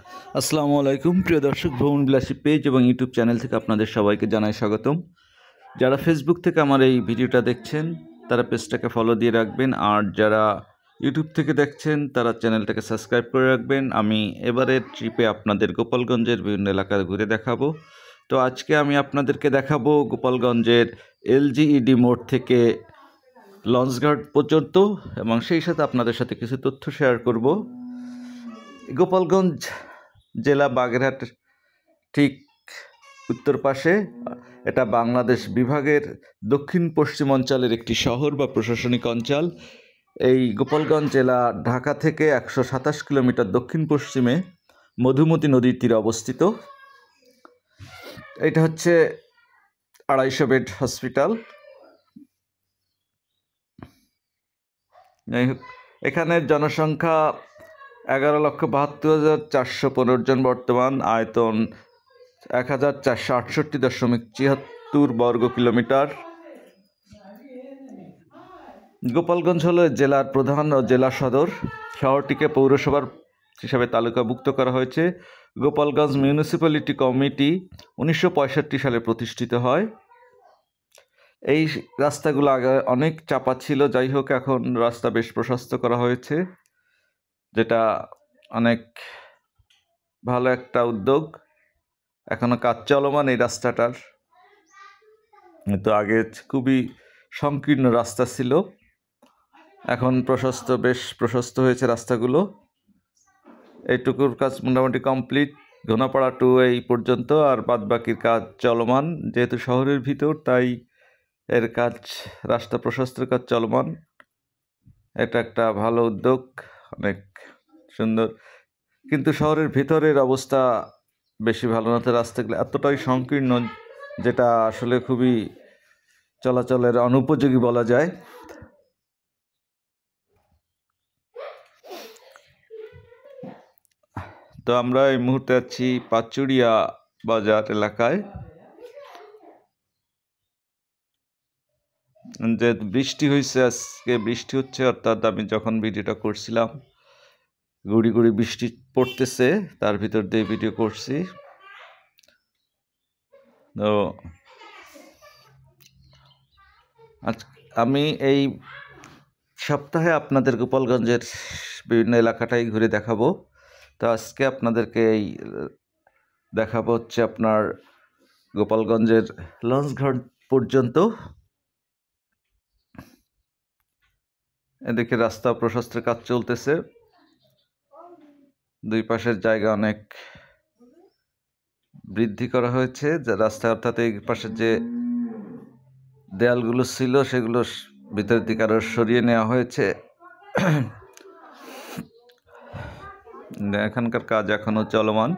আসসালামু আলাইকুম প্রিয় দর্শক, ভ্রমণ বিলাসী পেজ এবং ইউটিউব চ্যানেল থেকে আপনাদের সবাইকে জানাই স্বাগতম। যারা ফেসবুক থেকে আমার এই ভিডিওটা দেখছেন তারা পেজটাকে ফলো দিয়ে রাখবেন, আর যারা ইউটিউব থেকে দেখছেন তারা চ্যানেলটাকে সাবস্ক্রাইব করে রাখবেন। আমি এবারের ট্রিপে আপনাদের গোপালগঞ্জের বিভিন্ন এলাকা ঘুরে দেখাবো। তো আজকে আমি আপনাদেরকে দেখাবো গোপালগঞ্জের এলজিইডি মোড় থেকে লঞ্চঘাট পর্যন্ত, এবং সেই সাথে আপনাদের সাথে কিছু তথ্য শেয়ার করব। গোপালগঞ্জ জেলা বাগেরহাট ঠিক উত্তর পাশে, এটা বাংলাদেশ বিভাগের দক্ষিণ পশ্চিম অঞ্চলের একটি শহর বা প্রশাসনিক অঞ্চল। এই গোপালগঞ্জ জেলা ঢাকা থেকে 127 কিলোমিটার দক্ষিণ পশ্চিমে মধুমতি নদীর তীরে অবস্থিত। এটা হচ্ছে 250 বেড হসপিটাল। যাই হোক, এখানের জনসংখ্যা 11,72,415 জন বর্তমান, আয়তন 1468.74 বর্গ কিলোমিটার। গোপালগঞ্জ হল জেলার প্রধান ও জেলা সদর। শহরটিকে পৌরসভার হিসাবে তালিকাভুক্ত করা হয়েছে। গোপালগঞ্জ মিউনিসিপ্যালিটি কমিটি 1965 সালে প্রতিষ্ঠিত হয়। এই রাস্তাগুলো আগে অনেক চাপা ছিল, যাই হোক এখন রাস্তা বেশ প্রশস্ত করা হয়েছে, যেটা অনেক ভালো একটা উদ্যোগ। এখনো কাজ চলমান এই রাস্তাটার, তো আগে খুবই সংকীর্ণ রাস্তা ছিল, এখন বেশ প্রশস্ত হয়েছে রাস্তাগুলো। এইটুকুর কাজ মোটামুটি কমপ্লিট, ঘোনাপাড়া টু এই পর্যন্ত, আর বাদ বাকির কাজ চলমান। যেহেতু শহরের ভিতর তাই এর কাজ, রাস্তা প্রশস্তের কাজ চলমান। এটা একটা ভালো উদ্যোগ, অনেক সুন্দর। কিন্তু শহরের ভিতরের অবস্থা বেশি ভালো না, রাস্তাগুলো এতটাই সংকীর্ণ যেটা আসলে খুবই চলাচলের অনুপযোগী বলা যায়। তো আমরা এই মুহূর্তে আছি পাচুরিয়া বাজার এলাকায়। যে বৃষ্টি হয়েছে, আজকে বৃষ্টি হচ্ছে, অর্থাৎ আমি যখন ভিডিওটা করছিলাম গুড়ি গুড়ি বৃষ্টি পড়তেছে, তার ভিতর দিয়ে ভিডিও করছি। তো আজ আমি এই সপ্তাহে আপনাদের গোপালগঞ্জের বিভিন্ন এলাকাটাই ঘুরে দেখাবো। তো আজকে আপনাদেরকে এই দেখাবো হচ্ছে আপনার গোপালগঞ্জের লঞ্চঘাট পর্যন্ত। এদিকে রাস্তা প্রশস্তের কাজ চলতেছে, দুই পাশের জায়গা অনেক বৃদ্ধি করা হয়েছে। যে রাস্তা, অর্থাৎ এই পাশের যে দেয়ালগুলো ছিল সেগুলো ভিতরের দিকে আরো সরিয়ে নেওয়া হয়েছে। এখানকার কাজ এখনো চলমান।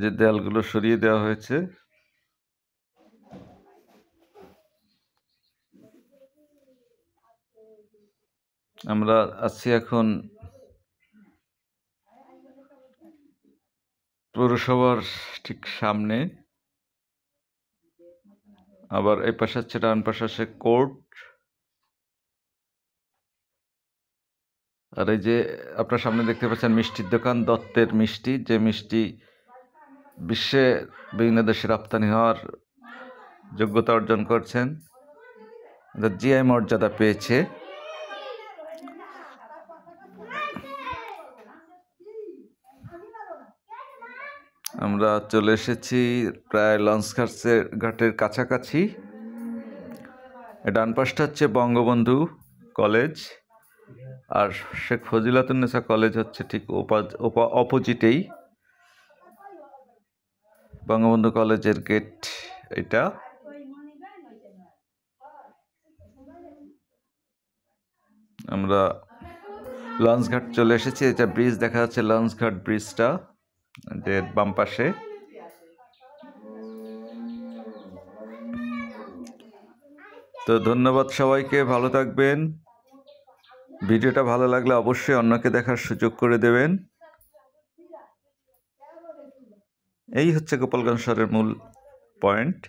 যে দেয়ালগুলো সরিয়ে দেওয়া হয়েছে, আমরা আছি এখন পৌরসভার ঠিক সামনে। আবার এই পাশে হচ্ছে, ডান পাশে আছে কোর্ট। আর এই যে আপনার সামনে দেখতে পাচ্ছেন মিষ্টির দোকান, দত্তের মিষ্টি, যে মিষ্টি বিশ্বে বিভিন্ন দেশে রপ্তানি হওয়ার যোগ্যতা অর্জন করছেন, জিআই মর্যাদা পেয়েছে। আমরা চলে এসেছি প্রায় লঞ্চ ঘাটের কাছাকাছি। ডান পাশটা হচ্ছে বঙ্গবন্ধু কলেজ, আর শেখ ফজিলাতুন্নেসা কলেজ হচ্ছে ঠিক অপোজিটেই। বঙ্গবন্ধু কলেজের গেট এটা। আমরা লঞ্চঘাট চলে এসেছি, এটা ব্রিজ দেখা যাচ্ছে, লঞ্চঘাট ব্রিজটা যে বাম পাশে। তো ধন্যবাদ সবাইকে, ভালো থাকবেন। ভিডিওটা ভালো লাগলে অবশ্যই অন্যকে দেখার সুযোগ করে দেবেন। এই হচ্ছে গোপালগঞ্জ শহরের মূল পয়েন্ট